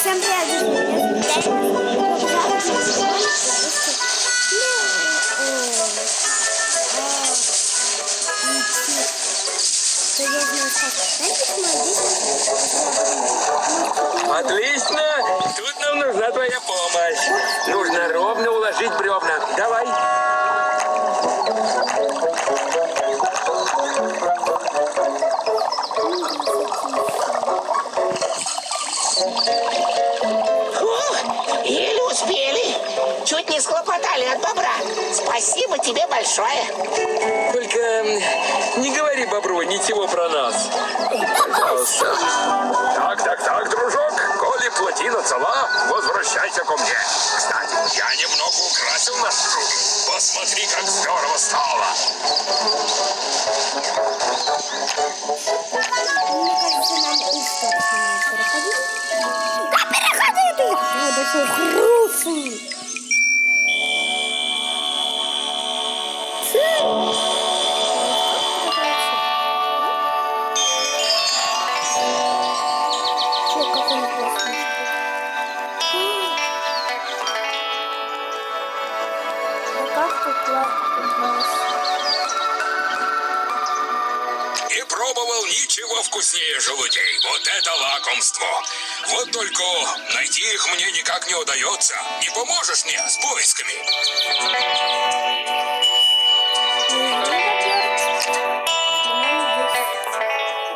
Всем Отлично! Тут нам нужна твоя помощь. Нужно ровно уложить бревна. Давай. Еле успели. Чуть не схлопотали от бобра. Спасибо тебе большое. Только не говори бобру ничего про нас. Пожалуйста. Так, дружок, коли плотина цела, возвращайся ко мне. Кстати, я немного украсил наш круг. Посмотри, как здорово стало. И пробовал ничего вкуснее желудей. Вот это лакомство. Вот только найти их мне никак не удается. Не поможешь мне с поисками?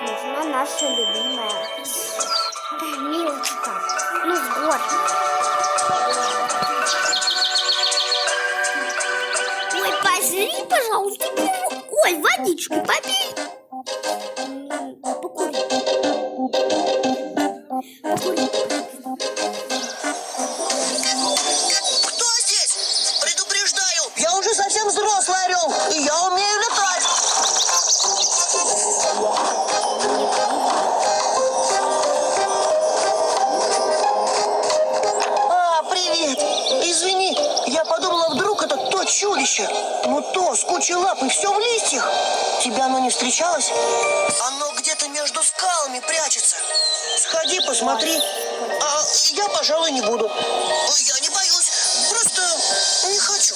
Нужна наша любимая Милочка. Ну, вот. Ой, пожри, пожалуйста. Ой, водичку попей. Покури. Покури. Кто здесь? Предупреждаю, я уже совсем взрослый орел, и я умею летать. Привет. Извини, я подумала, вдруг это то чудище. Ну то, с кучей лап и все в листьях. Тебя оно не встречалось? Оно где-то между скалами прячется. Сходи, посмотри. А я, пожалуй, не буду. Я не боюсь, просто не хочу.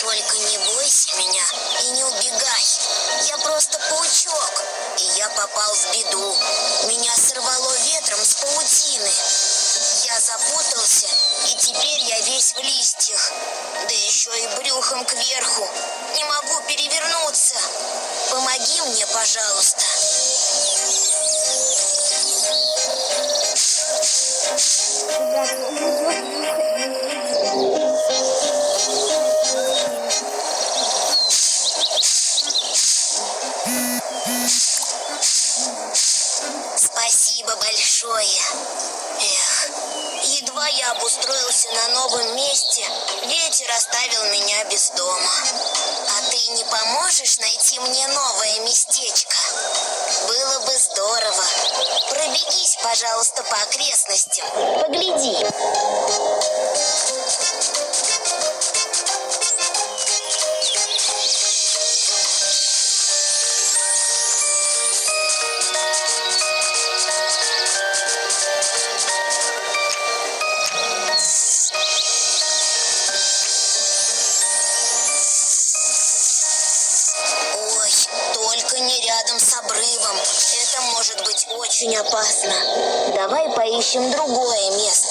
Только не бойся меня и не убегай. Я просто паучок, и я попал в беду. Меня сорвало ветром с паутины. Я запутался, и теперь я весь в листьях. Да еще и брюхом кверху. Не могу перевернуться. Помоги мне, пожалуйста. Спасибо большое. Едва я обустроился на новом месте, ветер оставил меня без дома. А ты не поможешь найти мне новое местечко? Было бы здорово. Пробегись, пожалуйста, по окрестностям. Погляди. Ой, только не рядом с обрывом. Это может быть очень опасно. Давай поищем другое место.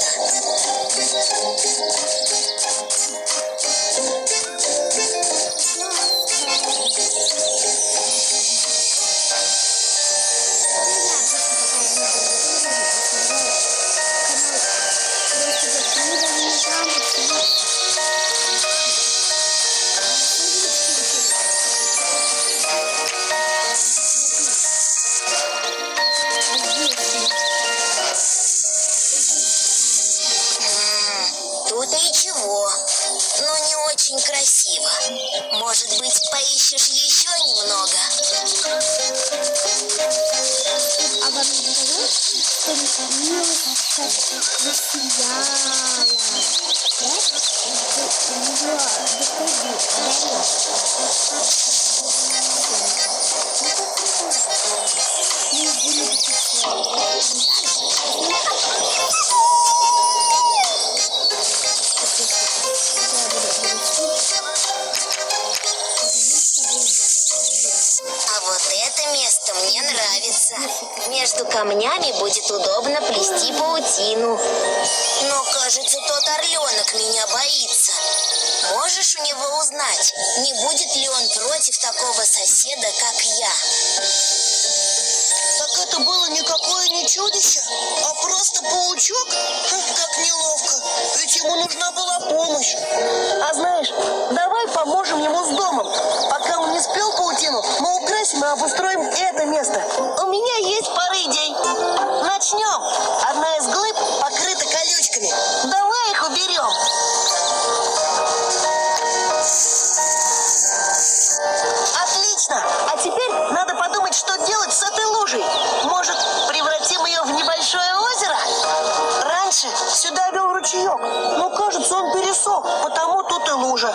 очень красиво. Может быть, поищешь еще немного? А вам не казалось, что Мила сейчас засияла? Нет? У нее выходи, одарил. Мы будем А вот это место мне нравится. Между камнями будет удобно плести паутину. Но, кажется, тот орленок меня боится. Можешь у него узнать, не будет ли он против такого соседа, как я? Так это было никакое не чудище, а просто паучок? Как неловко, ведь ему нужна была помощь. А знаешь, давай поможем ему с домом. Пока он не спел паутину, мы украсим и обустроим это место. У меня есть пара идей. Начнем. Одна из глыб покрыта колючками. Давай их уберем. Отлично! А теперь надо подумать, что делать с этой лужей. Может, превратим ее в небольшое озеро? Раньше сюда вел ручеек, но, кажется, он пересох, потому тут и лужа.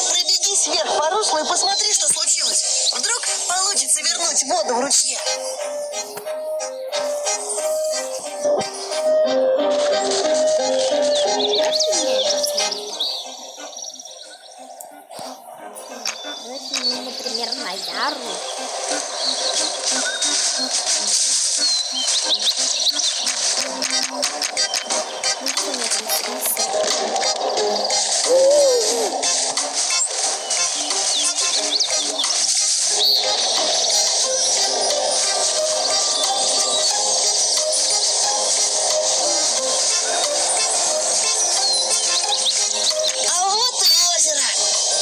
Пробегись вверх по руслу и посмотри, что случилось. Вдруг получится вернуть воду в ручье. Давайте, например, на Яру. А вот и озеро.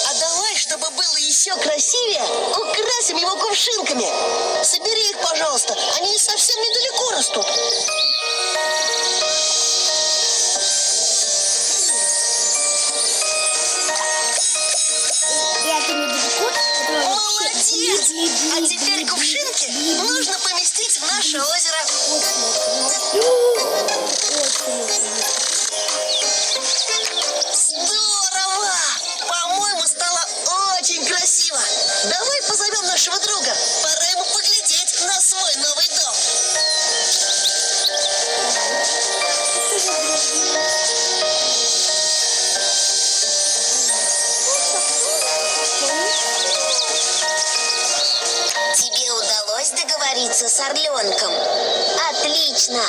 А давай, чтобы было еще красивее, украсим его кувшинками. Собери их, пожалуйста, они совсем недалеко растут. И это недалеко. Молодец! А теперь кувшинки нужно поместить в наше озеро. Здорово! По-моему, стало очень красиво. Давай позовем нашего друга. Пора ему поглядеть на свой новый дом. Тебе удалось договориться с орленком? Отлично!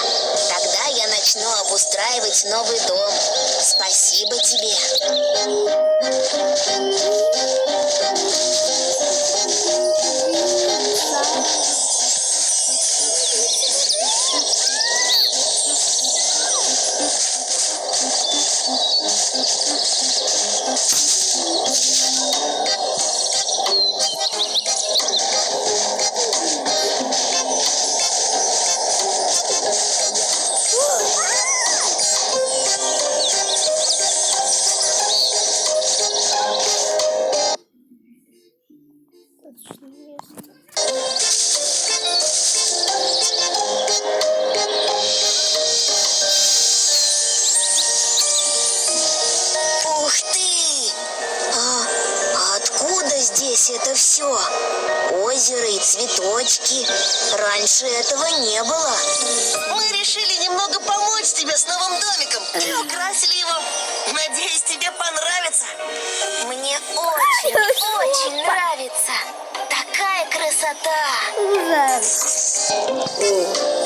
Тогда я начну обустраивать новый дом. Спасибо тебе. Ух ты! А откуда здесь это все? Озеро и цветочки. Раньше этого не было. Мы решили немного помочь тебе с новым домиком и украсили его. Надеюсь, тебе понравится. Мне очень нравится. Такая красота. Ужас.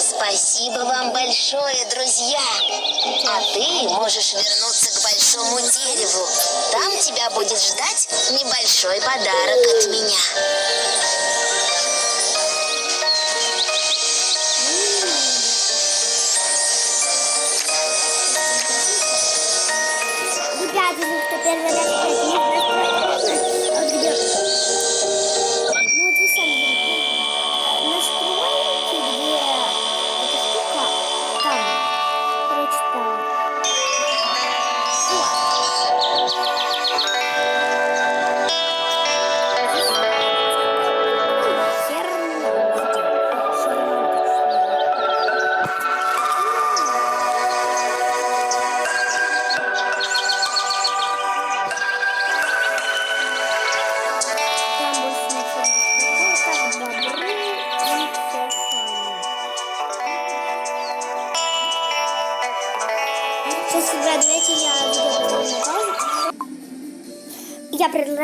Спасибо вам большое, друзья. А ты можешь вернуться к большому дереву. Там тебя будет ждать небольшой подарок от меня. Ребята, кто первый раз проходит настройки, вот где... Ну вот вы сами видите. Настройки, где эта штука, там. Короче, там. Вот.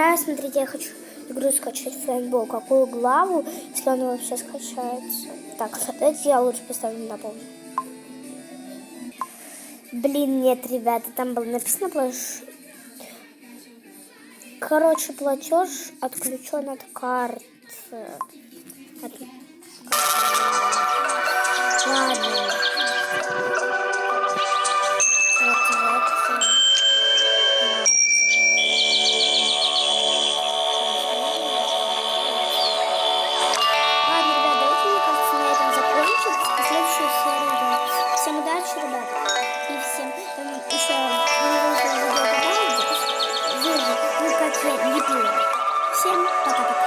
Да, смотрите, я хочу игру скачать Фрейнбоу. Какую главу, если она вообще скачается? Так, давайте я лучше поставлю на паузу. Блин, нет, ребята, там было написано платеж. Короче, платеж отключен от карты. Ладно. Ладно, ребят, давайте, мне кажется, на этом закончим. В следующую серию. Всем удачи, ребят. И всем еще видео добавить. Как я лепила. Всем пока-пока.